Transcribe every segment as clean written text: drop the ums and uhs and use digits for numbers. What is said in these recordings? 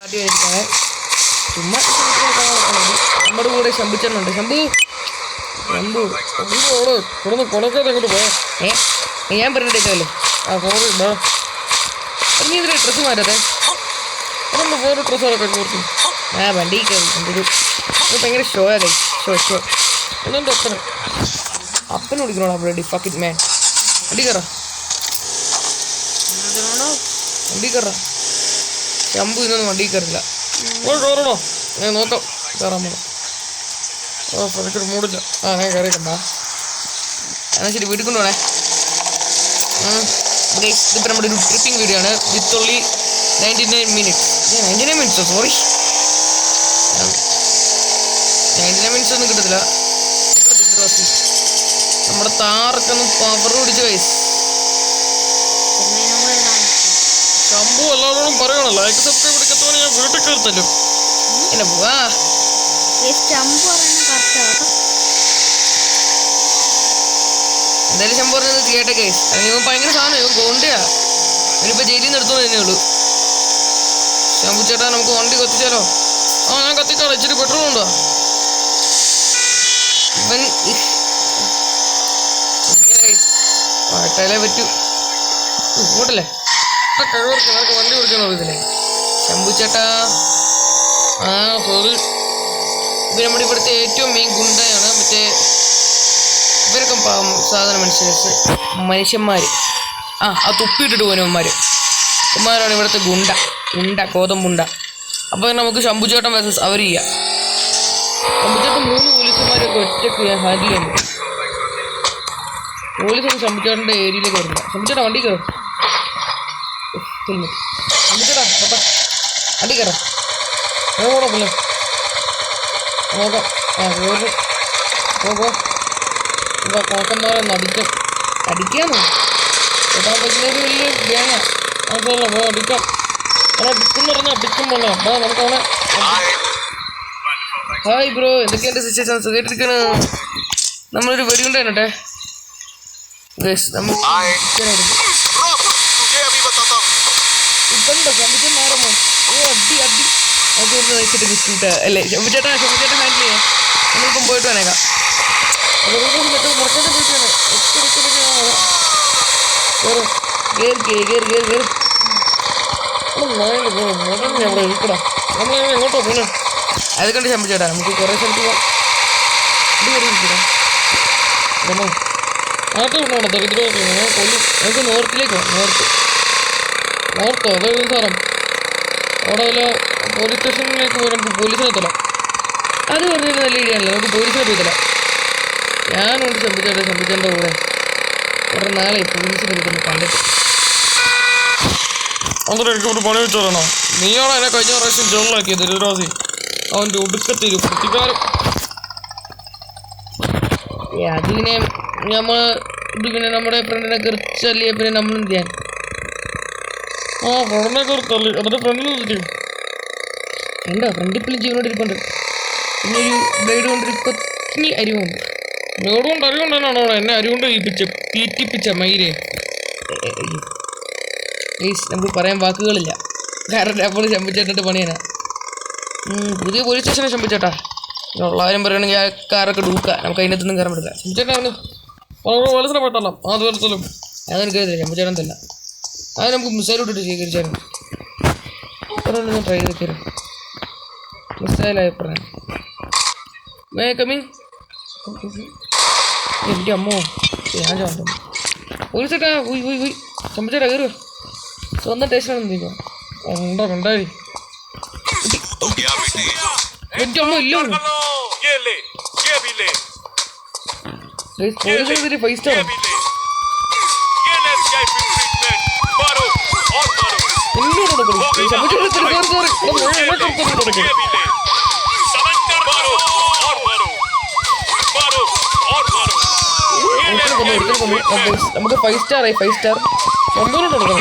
ചുമ്മാ നമ്മുടെ കൂടെ ശംഭുച്ചനുണ്ട്. ശംഭു ശംഭു ശംഭു കൊടുന്ന് കൊണക്കാതെ അങ്ങോട്ട് പോയാ. ഞാൻ പറഞ്ഞിട്ടേക്കല്ലേ നീ ഇതിലെ ഡ്രസ്സ് മാറ്റാതെ അതൊന്ന് വേറെ ഡ്രസ്സൊക്കെ കൊടുത്തു. വണ്ടി കയറി എന്തൊരു ഭയങ്കര ഷോ അല്ലേ. ഷോ ഒന്നെൻ്റെ അപ്പനെ വിളിക്കണോ ബ്ലഡി ഫക്ക് ഇറ്റ് മാൻ. വണ്ടി കയറാ വണ്ടി കയറാ. ശംഭു ഇന്നൊന്നും വണ്ടി കയറില്ല. കയറണോ ഞാൻ നോക്കാം കയറാൻ പോണം. എനിക്കൊരു മൂടില്ല. ഞാൻ കയറിക്കണ്ട എന്നാൽ ശരി വീട്ടിൽ കൊണ്ടുപോണേ. ഇതിപ്പോൾ നമ്മുടെ ഒരു ട്രിപ്പിംഗ് വീഡിയോ ആണ്. With only 99 minutes. 99 മിനിറ്റ്സോ സോറി 99 മിനിറ്റ്സ് ഒന്നും കിട്ടത്തില്ല. നമ്മുടെ താറൊക്കൊന്നും പവർ പിടിച്ച വയസ്സ്. ശംഭു എല്ലാവരോടും പറയണോ ലൈക്ക് സബ്സ്ക്രൈബ് എടുക്കത്തോടെ ഞാൻ വീട്ടിൽ കയറത്തല്ലോ. എന്നെ പോവാ എന്തായാലും ശംഭു പറഞ്ഞത് കേട്ട കേസ്. അല്ലെങ്കിൽ ഇവൻ ഭയങ്കര സാധനം ഇവൻ ഗോണ്ടയാ. ഇവനിപ്പോൾ ജയിലിൽ നിന്ന് എടുത്തു തന്നേ ഉള്ളൂ. ശംഭു ചേട്ടാ നമുക്ക് വണ്ടി കത്തിച്ചാലോ? ഞാൻ കത്തിക്കാളോ. ഇച്ചിരി പെട്രോൾ ഉണ്ടോ? ഇവൻ പാട്ടാലേ പറ്റൂ. ഇങ്ങോട്ടല്ലേ കഴിവർക്ക് നമുക്ക് വണ്ടി കൊടുക്കണോ ഇതിനെ? ശംഭു ചേട്ടാ സോറി. ഇവർ നമ്മുടെ ഇവിടുത്തെ ഏറ്റവും മെയിൻ ഗുണ്ടയാണ്. മറ്റേ ഇവരൊക്കെ സാധനം മനുഷ്യന്മാർ. ആ തുപ്പിയിട്ടിട്ട് പോനവന്മാർ ഇവന്മാരാണ് ഇവിടുത്തെ ഗുണ്ട ഗോതമ്പുണ്ട. അപ്പോൾ നമുക്ക് ശംഭുചേട്ടൻ വേഴ്സസ് അവർ ചെയ്യാം. ശംഭുചേട്ടൻ 3 പോലീസുമാരൊക്കെ ഒറ്റയ്ക്ക് ഹാൻഡിൽ ചെയ്യാൻ പറ്റും. പോലീസൊന്നും ശംഭുചേട്ടൻ്റെ ഏരിയയിലേക്ക് വരില്ല. ശംഭുചേട്ടാ വണ്ടി കയറും. ശംഭുചേട്ടാ പപ്പാ വണ്ടി കയറാം. നോക്കണോ നോക്കാം. കയറി കോക്കന്മാരൊന്ന് അടിക്കാമോ? ചേട്ടാൻ പറ്റുന്നൊരു വലിയ ഗ്യാങ്ങാ. നമുക്കല്ല അടിക്കാം. അവനെ അടിക്കും പറഞ്ഞാൽ അടിക്കും പോലെ. നമുക്ക് അവനെ. ഹായ് ബ്രോ, എന്തൊക്കെയുണ്ട് സിറ്റുവേഷൻ? സുഖമായിട്ടിരിക്കണ്. നമ്മളൊരു വെടിയുണ്ടായിരുന്നട്ടെ ഇപ്പുണ്ടോ ശംഭുച്ചൻ മാറമോ? അടി നമുക്ക് വെച്ചിട്ട് ബിസ്കൂട്ട് അല്ലേ ശംഭുചേട്ടാ ഹാൻഡിൽ ചെയ്യാം. നമ്മളിപ്പം പോയിട്ട് വന്നേക്കാം. മുറക്കോട്ട് പോയിട്ട് വേണം. അവിടെ ഇരിക്കടാ. നമ്മൾ എങ്ങോട്ടോ പോണേ? അത് കണ്ട് ശംഭുചേട്ടാ നമുക്ക് കുറേ സ്ഥലത്ത് പോവാം. നാട്ടിൽ കൊണ്ടുപോകണം. ദരിദ്രമൊക്കെ കൊല്ലം. നമുക്ക് നോർത്തിലേക്ക് പോകാം. നോർത്തോ അതായത് സാറം അവിടെ വല്ല പോലീസ് സ്റ്റേഷനിലേക്ക് പോയി നമുക്ക് പോലീസിനെ തരാം. അത് പറഞ്ഞൊരു നല്ല രീതിയാണല്ലോ. നമുക്ക് പോലീസിനെ പോയി തരാം. ഞാനുണ്ട് ശംഭുചേട്ടൻ്റെ കൂടെ കുറേ നാളെ പോലീസിനെ കിട്ടുന്നു കണ്ടിട്ട്. അന്നേരം എനിക്ക് ഒരു പണി വെച്ച് തരണോ? നീയാണ് എന്നെ കഴിഞ്ഞ പ്രാവശ്യം ജോളിലാക്കിയത് ദരിദ്രവാസി. അവൻ്റെ ഒടുക്കത്തിരി പ്രതികാരം. അതിനെ ഇതിങ്ങനെ നമ്മുടെ ഫ്രണ്ടിനെ കുറിച്ചല്ലേ. പിന്നെ നമ്മളെന്ത് ചെയ്യാൻ? ഫ്രണ്ടിനെ കുറിച്ചല്ലേ. എന്നിട്ട് ഫ്രണ്ടിൽ തെറ്റും ഉണ്ടോ? ഫ്രണ്ട് ഇപ്പോഴും ജീവനോട്ടിരിപ്പുണ്ട്. പിന്നെ ഒരു ബ്ലേഡ് കൊണ്ടൊരു കൊത്തിനി അരിവുണ്ട്. ബ്ലേഡ് കൊണ്ട് അരിവുണ്ടെന്നാണോ എന്നെ അരിവുകൊണ്ട് തീറ്റിപ്പിച്ച മയിലേ? നമുക്ക് പറയാൻ വാക്കുകളില്ല. കാരണം അപ്പോൾ ശംഭുചേട്ടൻ്റെ പണിയാണ്. പുതിയ പോലീസ് സ്റ്റേഷനെ ശംഭുചേട്ടാ ഉള്ളവരും പറയുകയാണെങ്കിൽ ആ കാറൊക്കെ ഡൂക്കാം. നമുക്ക് അതിനകത്തൊന്നും കയറാൻ പറ്റില്ല. ശംഭുചേട്ടാ പോലീസിനെ പെട്ടല്ലാം ആ ദിവസത്തിലും അതെനിക്കറിയില്ല. ശംഭുചേട്ടൻ തല്ല അത് നമുക്ക് മിസൈലോട്ടിട്ട് സ്വീകരിച്ചായിരുന്നു. ട്രൈ ചെയ്തേരും മിസൈലായി പറയാൻ കമ്മിങ്. എൻ്റെ അമ്മോ ഞാൻ ചോദിച്ചു പോലീസേട്ടാ ശംഭുചേട്ടാ കയറുക. സ്വന്തം സ്റ്റേഷനാണെന്ന് ചോദിക്കാം. കണ്ടായി എൻ്റെ അമ്മ ഇല്ല. പോലീസിനെതിരെ 5 സ്റ്റാർ നമുക്ക് 5 സ്റ്റാർ ആയി. 5 സ്റ്റാർ സംഭവം കൊടുക്കണം.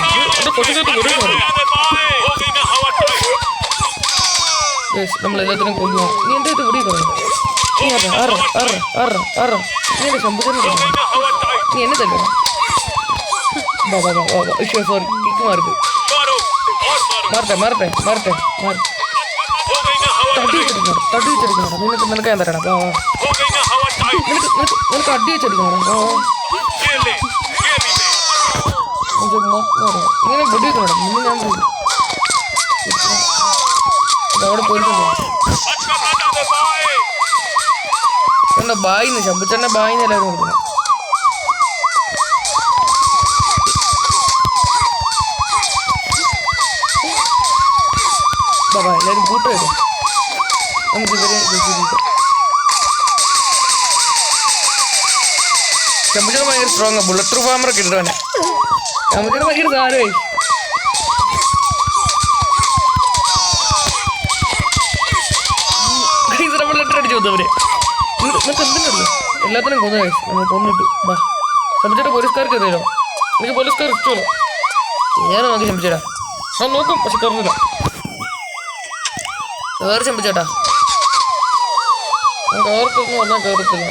നമ്മളെല്ലാത്തിനും കൊല്ലുക. നീ എന്താ ഇത് ഇവിടെ പറഞ്ഞു? നീ എന്റെ ശംഭുചേട്ടൻ നീ എന്നെ തല്ലോ. സോറി എനിക്ക് മാറിപ്പോയി. മാറട്ടെ മാറട്ടെ മാറട്ടെ മാറി തടി വെച്ചെടുക്കണം നിനക്ക് ഞാൻ തരണം നിനക്ക് അടി വെച്ചെടുക്കണം ഇങ്ങനെ പൊടി വെക്കണം നിന്ന് ഞാൻ അവിടെ പോയിട്ടുണ്ടോ കണ്ടോ ബായിന്ന് ശമ്പുച്ചേട്ടനെ ബായിന്ന് എല്ലാവരും കൊടുക്കണം ബാബാ എല്ലാവരും കൂട്ടുവരും നമുക്ക് ഇവരെ ശമ്പുച്ചേട്ടൻ ഭയങ്കര സ്ട്രോങ് ആണ് ബുള്ളറ്റ് പ്രൂഫ് ആമറൊക്കെ ഇട്ടവനെ ശമ്പുച്ചേട്ടൻ ഭയങ്കര സാരമായി നമ്മൾ ലെറ്റർ അടിച്ചു വന്നവര് നിനക്ക് എന്തിനുള്ളൂ എല്ലാത്തിനും കൊന്നു നമ്മൾ കൊന്നിട്ടു ബാ ശമ്പുച്ചേട്ടാ പോലീസുകാർക്ക് എറിയാലോ എനിക്ക് പോലീസുകാർ ഇഷ്ടമല്ലോ ഞാൻ നോക്കി ശമ്പുച്ചേട്ടാ ഞാൻ നോക്കും പക്ഷെ കയറുന്നില്ല വേറെ ശമ്പുച്ചേട്ടാ ഞാൻ കയറത്തൊന്നും പറഞ്ഞാൽ കയറത്തില്ല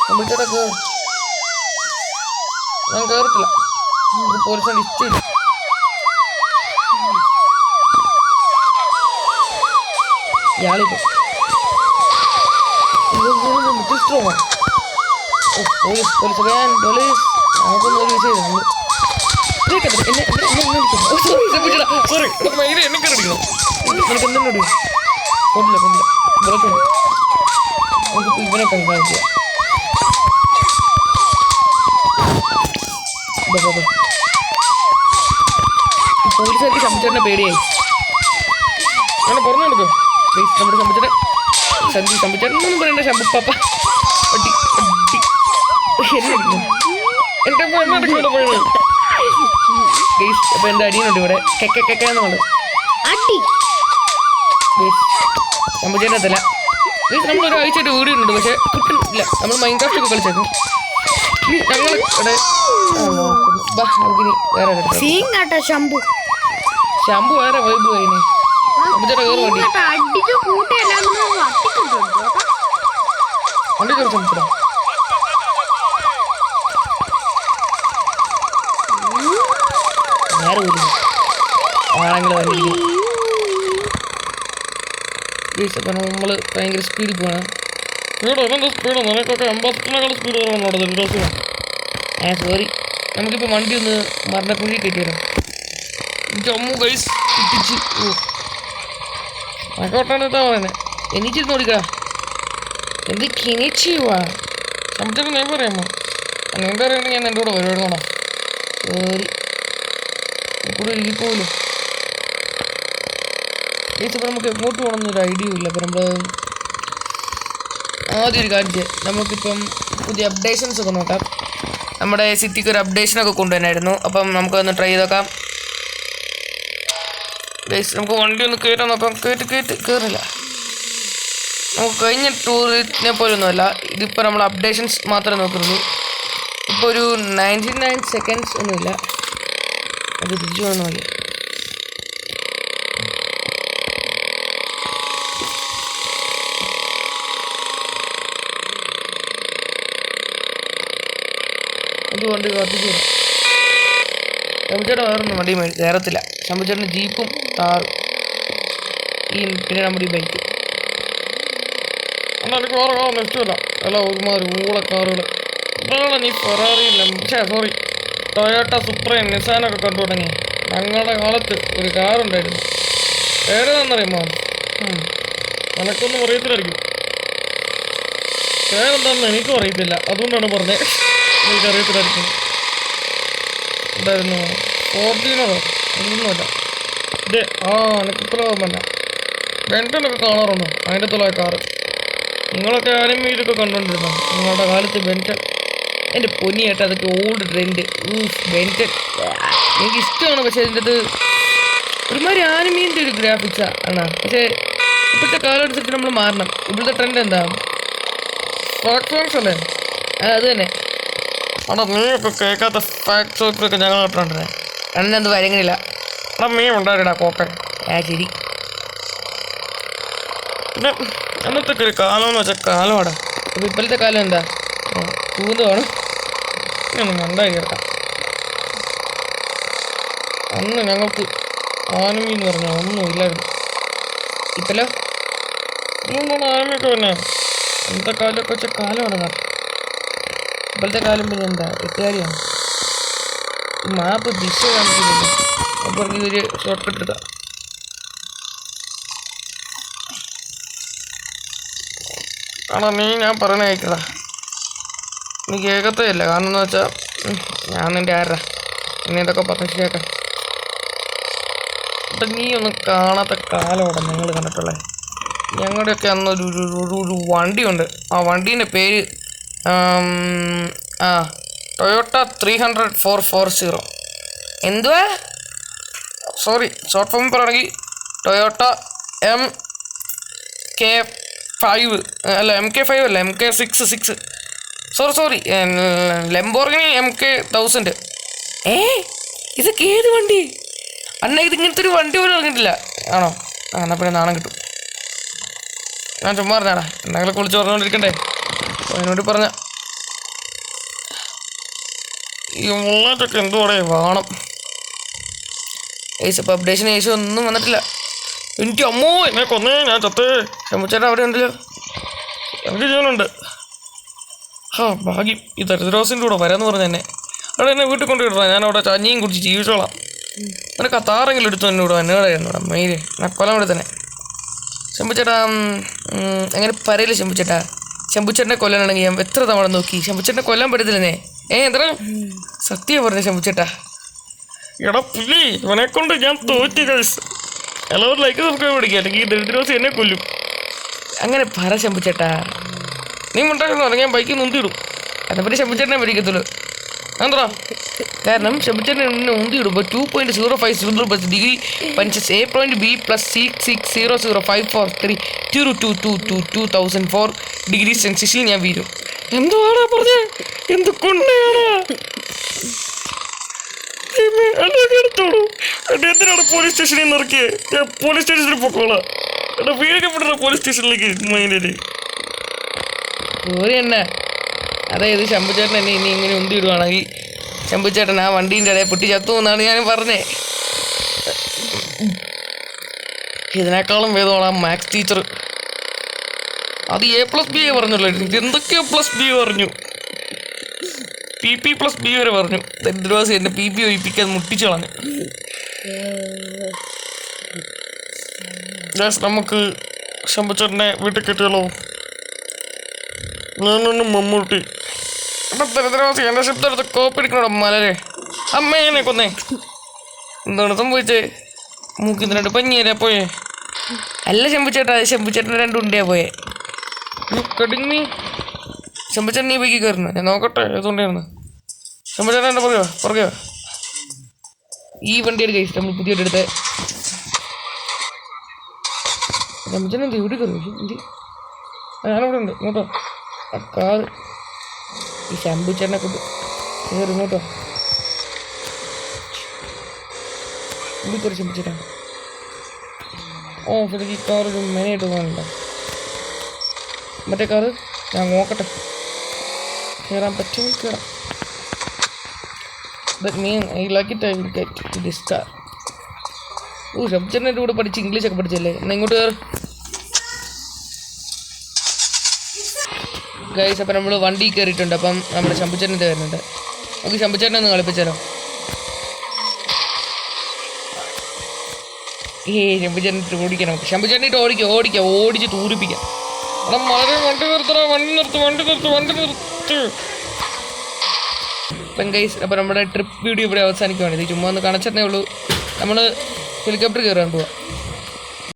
ശമ്പുച്ചേട്ടാ ഞാൻ കയറത്തില്ല പോലീസിനോട് ഇഷ്ടമില്ല ഇയാളിപ്പോ സ്ട്രോങ് പോലീസ് പോലീസ് വേൻ പോലീസ് നമുക്കൊന്നും ഒരു വിഷയം സോറി എന്നെ കയറിക്കണം നിനക്ക് എന്തെങ്കിലും കൊണ്ടില്ല കൊണ്ടില്ല ബ്ലോക്കുണ്ട് നമുക്കിപ്പോൾ ഇവനെ കൺകാണിക്കുക പോലീസുകാർക്ക് ശമ്പുച്ചേട്ടനെ പേടിയായി അങ്ങനെ പറഞ്ഞു കൊടുക്കും പ്ലീസ് നമ്മുടെ ശമ്പുച്ചേട്ടൻ ശമ്പുച്ചേട്ടൻ ഒന്നും പറയണ്ട ശമ്പുപ്പാപ്പ അടി അടി എന്നെ അടിക്കുന്നു ഗൈസ് അപ്പോൾ എൻ്റെ അടിയുന്നുണ്ട് ഇവിടെ കെക്കെന്നുണ്ട് ശമ്പുച്ചേട്ടൻ എത്തല്ല ഗൈസ് നമ്മൾ ഒരാഴ്ചയായിട്ട് വീഡിയോ ഉണ്ട് പക്ഷേ കിട്ടുന്നില്ല നമ്മൾ മൈൻക്രാഫ്റ്റ് ഒക്കെ കളിച്ചേക്കും ഞങ്ങൾ ഇവിടെ നമുക്കിനി വേറെ ശമ്പു വേറെ വൈബ് കഴിഞ്ഞേ ശമ്പുച്ചേട്ടൻ കയറി വണ്ടി വണ്ടി കയറി ശമ്പുച്ചേട്ടാ നേരെ പോലും ആണെങ്കിൽ അപ്പം നമ്മൾ ഭയങ്കര സ്പീഡിൽ പോകണം സ്പീഡോ എന്താ സ്പീഡോ നിനക്കൊക്കെ 50-നെക്കാളും സ്പീഡ് കുറവാണോ സോറി നമുക്കിപ്പോൾ വണ്ടി ഒന്ന് മരണക്കുഴി കയറ്റി വരാം ജമ്മു ഗൈസ് ഇട്ടിച്ച് ആയിക്കോട്ടാണ് ഇതാ പറയുന്നത് എനിച്ചിരുന്ന് നോടിക്കാ എന്ത് കിണിച്ചുവാ ശമ്പുച്ചേട്ടൻ ഞാൻ പറയാമോ നീണ്ട അറിയണമെങ്കിൽ ഞാൻ എൻ്റെ കൂടെ വരുവായിരുന്നോടാ സോറി കൂടെ ഇരിക്കുമല്ലോ ഇപ്പോൾ നമുക്ക് എങ്ങോട്ട് പോകണമെന്നൊരു ഐഡിയ ഇല്ല അപ്പം നമ്മൾ ആദ്യം ഒരു കാര്യം ചെയ്യാം നമുക്കിപ്പം പുതിയ അപ്ഡേഷൻസ് ഒക്കെ നോക്കാം നമ്മുടെ സിറ്റിക്ക് ഒരു അപ്ഡേഷനൊക്കെ കൊണ്ടുവന്നായിരുന്നു അപ്പം നമുക്കൊന്ന് ട്രൈ ചെയ്ത് നോക്കാം ഗൈസ് നമുക്ക് വണ്ടി ഒന്ന് കയറ്റാൻ നോക്കാം കയറില്ല നമുക്ക് കഴിഞ്ഞ ടൂറിനെ പോലൊന്നുമല്ല ഇതിപ്പോൾ നമ്മൾ അപ്ഡേഷൻസ് മാത്രമേ നോക്കുന്നുള്ളൂ ഇപ്പോൾ ഒരു 99 സെക്കൻഡ്സ് ഒന്നുമില്ല അത് തിരിച്ചു വന്നു മതി അത് വണ്ടി കത്തിച്ചു ശമ്പുച്ചേട്ടൻ വേറൊന്നും വണ്ടി കയറത്തില്ല ശമ്പുച്ചേട്ടന് ജീപ്പും താറും പിന്നെ നമ്മുടെ ഈ ബൈക്ക് എന്നാൽ എനിക്ക് വേറെ കാറൊന്നും ഇഷ്ടമില്ല എല്ലാം ഒരുമാതിരി ഊള കാറുകൾ ഇതാണ് നീ ഫെറാറിയില്ല സോറി ടൊയോട്ട സുപ്രീം നിസാനൊക്കെ കണ്ടു തുടങ്ങി ഞങ്ങളുടെ കാലത്ത് ഒരു കാറുണ്ടായിരുന്നു പേരെന്താണെന്നറിയുമോ നിനക്കൊന്നും അറിയത്തില്ലായിരിക്കും പേരെന്താണെന്ന് എനിക്കും അറിയത്തില്ല അതുകൊണ്ടാണ് പറഞ്ഞത് എനിക്കറിയത്തില്ലായിരിക്കും എന്തായിരുന്നു ഫോർച്യൂണറോ ഒന്നുമല്ല ഇത് എനിക്കിപ്പോഴും ഓർമ്മല്ല ബെൻറ്റനൊക്കെ കാണാറുണ്ടോ അതിൻ്റെ തുള്ള കാറ് നിങ്ങളൊക്കെ ആനിമയിലൊക്കെ കണ്ടുകൊണ്ടിരുന്നോ നിങ്ങളുടെ കാലത്ത് ബെൻറ്റൻ എൻ്റെ പൊന്നിയായിട്ട് അതൊക്കെ ഓൾഡ് ട്രെൻഡ് ബെൻറ്റൻ എനിക്ക് ഇഷ്ടമാണ് പക്ഷേ അതിൻ്റെ അത് ഒരുമാതിരി ആനിമീൻ്റെ ഒരു ഗ്രാഫിക്സാണ് ആണ് പക്ഷേ ഇപ്പോഴത്തെ കാലം അനുസരിച്ച് നമ്മൾ മാറണം ഇപ്പോഴത്തെ ട്രെൻഡ് എന്താ ഫാക്ട് സോങ്സ് അല്ലേ അത് തന്നെ അവിടെ നീയൊക്കെ കേൾക്കാത്ത ഫാക്ട് സോങ്സൊക്കെ ഞങ്ങൾ കേട്ടോണ്ടിരുന്നത് എന്നെന്ത് വരങ്ങനില്ല അവിടെ മീൻ ഉണ്ടായിടാ കോപ്പൻ ശരി പിന്നെ അന്നത്തെ ഒരു കാലം എന്ന് വെച്ചാൽ കാലമാടാ അപ്പോൾ ഇപ്പോഴത്തെ കാലം എന്താ കൂന്ത് വേണം ഒന്ന് മണ്ടായി കേൾക്കാം അന്ന് ഞങ്ങൾക്ക് ആനമി എന്ന് പറഞ്ഞാൽ ഒന്നും ഇല്ലായിരുന്നു. ഇപ്പല്ലോ ഇന്നുകൊണ്ടാണ് ആനമയൊക്കെ തന്നെ ഇന്നത്തെ കാലമൊക്കെ വെച്ച കാലമാണ് കാലം. ഇപ്പോഴത്തെ കാലം പിന്നെ എന്താ എട്ടുകാരിയാണ്. മാപ്പ് ദിശ കാണിക്കുന്നില്ല. അപ്പോൾ ഇതൊരു ഷോർട്ട് കട്ട് എടുക്കാം. ആണോ നീ ഞാൻ പറയണ കേൾക്കടാ. നീ കേൾക്കത്തേ ഇല്ല. കാരണം എന്ന് വെച്ചാൽ ഞാൻ നിൻ്റെ ആരാ നീ ഇതൊക്കെ പറഞ്ഞു കേൾക്കാം. അപ്പം നീ ഒന്നും കാണാത്ത കാലമാണ് ഞങ്ങൾ കണ്ടിട്ടുള്ളത്. ഞങ്ങളുടെയൊക്കെ അന്നൊരു ഒരു വണ്ടിയുണ്ട്. ആ വണ്ടീൻ്റെ പേര് ടൊയോട്ട 300 440. എന്തുവാ? സോറി, ഷോർട്ട് ഫോം പറയുകയാണെങ്കിൽ ടൊയോട്ട MK5 അല്ല MK5 അല്ല MK6. Sorry Lamborghini MK1000. ഇതൊക്കെ ഏത് വണ്ടി അന്ന? ഇത് ഇങ്ങനത്തെ ഒരു വണ്ടി പോലും ഇറങ്ങിയിട്ടില്ല. ആണോ? എന്നാൽ പിന്നെ നാണം കിട്ടും. ഞാൻ ചുമ്മാ പറഞ്ഞാടാ, എന്തെങ്കിലും കുളിച്ച് പറഞ്ഞുകൊണ്ടിരിക്കണ്ടേ. അതിനോട് പറഞ്ഞ ഈ മുള്ളാറ്റൊക്കെ എന്തുകൂടെ വേണം. ഏസ് ഇപ്പോൾ അപ്ഡേഷൻ ഏസ് ഒന്നും വന്നിട്ടില്ല. എനിക്ക് അമ്മോ എന്നെ കൊന്നേ, ഞാൻ ചത്തേ. ശമ്പുച്ചേട്ടാ അവിടെ ഉണ്ടല്ലോ, എനിക്ക് ജീവനുണ്ട്. ഭാഗ്യം ഈ ദരിദ്രവാസിൻ്റെ കൂടെ വരാമെന്ന് പറഞ്ഞു തന്നെ. അവിടെ എന്നെ വീട്ടിൽ കൊണ്ടുവിടാം. ഞാൻ അവിടെ ചഞ്ഞിയും കുടിച്ച് ജീവിച്ചോളാം. നിനക്ക് അത്താറെങ്കിലും എടുത്തു എന്നോട് എന്നോടായിരുന്നു മെയില്. ഞാൻ കൊല്ലം കൂടെ തന്നെ. ശമ്പുച്ചേട്ടാ അങ്ങനെ പറയില്ല ശമ്പുച്ചേട്ടാ. ശമ്പുച്ചേട്ടനെ കൊല്ലാനാണെങ്കിൽ ഞാൻ എത്ര തവണ നോക്കി. ശമ്പുച്ചേട്ടനെ കൊല്ലാൻ പറ്റത്തില്ലെന്നേ. എത്ര സത്യം പറഞ്ഞ ശമ്പുച്ചേട്ടാ. എടാ പുലി, ഇവനെ കൊണ്ട് ഞാൻ തോറ്റി കഴിച്ചു. എല്ലാവരും ലൈക്ക് സബ്സ്ക്രൈബ് പഠിക്കുക, അല്ലെങ്കിൽ ഈ ദരിദ്രവാസി എന്നെ കൊല്ലും. അങ്ങനെ പറ ശമ്പുച്ചേട്ടാ. നീ ഉണ്ടാക്കുന്നു പറഞ്ഞാൽ ഞാൻ ബൈക്കിൽ നൊന്തിയിടും. അതിനെപ്പറ്റി ശമ്പുച്ചേട്ടനെ പഠിക്കത്തുള്ളൂ. എന്താ കാരണം ശമ്പുച്ചേട്ടനെ നൊന്തിയിടുമ്പോൾ 2.05 ഡിഗ്രി പഞ്ചസ് A.B + 6600543 2004 ഡിഗ്രി സെൽഷ്യസിൽ ഞാൻ വീഴും. എന്തുവാടാ പറഞ്ഞേ? എന്ത് കൊണ്ടാണ് എടുത്തോളൂ. എന്തിനാണ് പോലീസ് സ്റ്റേഷനിൽ നിന്ന് ഇറക്കിയത്? ഞാൻ പോലീസ് സ്റ്റേഷനിൽ പൊക്കോളാം. എടാ വീഴക്കപ്പെട്ട പോലീസ് സ്റ്റേഷനിലേക്ക് മൈൻഡിൽ ഓരി തന്നെ. അതായത് ശമ്പുച്ചേട്ടൻ എന്നെ ഇനി ഇങ്ങനെ ഉന്തിയിടുവാണെങ്കിൽ ശമ്പുച്ചേട്ടൻ ആ വണ്ടീൻ്റെ ഇടയിൽ പൊട്ടി ചത്തു എന്നാണ് ഞാൻ പറഞ്ഞേ. ഇതിനേക്കാളും വേദമാണ് ആ മാത്സ് ടീച്ചർ. അത് A+B പറഞ്ഞല്ലോ. എന്തൊക്കെയോ +B പറഞ്ഞു. PP+B വരെ പറഞ്ഞു. ദരിദ്രവാസി എന്നെ PP ഒഴിപ്പിക്കാൻ മുട്ടിച്ചു കളഞ്ഞു. നമുക്ക് ശമ്പുച്ചേട്ടനെ വീട്ടിൽ കെട്ടിയാലോ? ഞാനൊന്ന് മമ്മൂട്ടി. എടാ ദരിദ്രവാസി, എൻ്റെ ശബ്ദം എടുത്ത് കോപ്പി എടുക്കണോടാ മലരെ. അമ്മേനെ കൊന്നേ. എന്താണ് സംഭവിച്ചേ? മൂക്കിന്ന് 2 പഞ്ഞിയല്ലേ പോയേ? അല്ല ശമ്പുച്ചേട്ടാ, ശമ്പുച്ചേട്ടൻ 2 ഉണ്ടയാ പോയേ. കടിങ്ങി ശമ്പുച്ചേട്ടൻ നീ ബൈക്കിൽ കയറുന്നു. ഞാൻ നോക്കട്ടെ ഏതുകൊണ്ടായിരുന്നു. ശമ്പുച്ചേട്ടൻ എൻ്റെ പുറകെയോ ഈ വണ്ടിയുടെ കഴിച്ചു നമ്മൾ പുതിയ എടുത്ത്. ശമ്പുച്ചേട്ടൻ എന്ത് ഇവിടെ കയറി? ഞാനിവിടെ ഉണ്ട്. ഇങ്ങോട്ടോ ആ കാറ്. ഈ ശമ്പുച്ചേട്ടനെ കൊണ്ട് കയറി ഇങ്ങോട്ടോ. ഇവിടെ കയറി ശമ്പുച്ചേട്ടൻ. ശരിക്കും ഈ കാറൊരു മെനയായിട്ട് തോന്നുന്നുണ്ടോ? മറ്റേ കാറ് ഞാൻ നോക്കട്ടെ, കയറാൻ പറ്റുമെങ്കിൽ കയറാം. That means I like it, I will get this car. ശബ്ദത്തിൻ്റെ കൂടെ പഠിച്ച് ഇംഗ്ലീഷൊക്കെ പഠിച്ചല്ലേ. എന്നാൽ ഇങ്ങോട്ട് കയറി ഗൈസ്. അപ്പം നമ്മൾ വണ്ടി കയറിയിട്ടുണ്ട്. അപ്പം നമ്മുടെ ശമ്പുച്ചേട്ടൻ വരുന്നുണ്ട്. നമുക്ക് ശമ്പുച്ചേട്ടനെ ഒന്ന് കളിപ്പിച്ചാലോ? ശമ്പുച്ചേട്ടനിട്ട് ഓടിക്കാം. നമുക്ക് ശമ്പുച്ചേട്ടനിട്ട് ഓടിച്ച് തൂരിപ്പിക്കാം. എടാ വളരെ വണ്ടി നിർത്ത്. അപ്പം ഗൈസ്, അപ്പോൾ നമ്മുടെ ട്രിപ്പ് വീഡിയോ ഇവിടെ അവസാനിക്കുവാണ്. ഇത് ചുമ്മാ ഒന്ന് കാണിച്ചതേ ഉള്ളൂ. നമ്മൾ ഹെലികോപ്റ്റർ കയറാൻ പോവാം.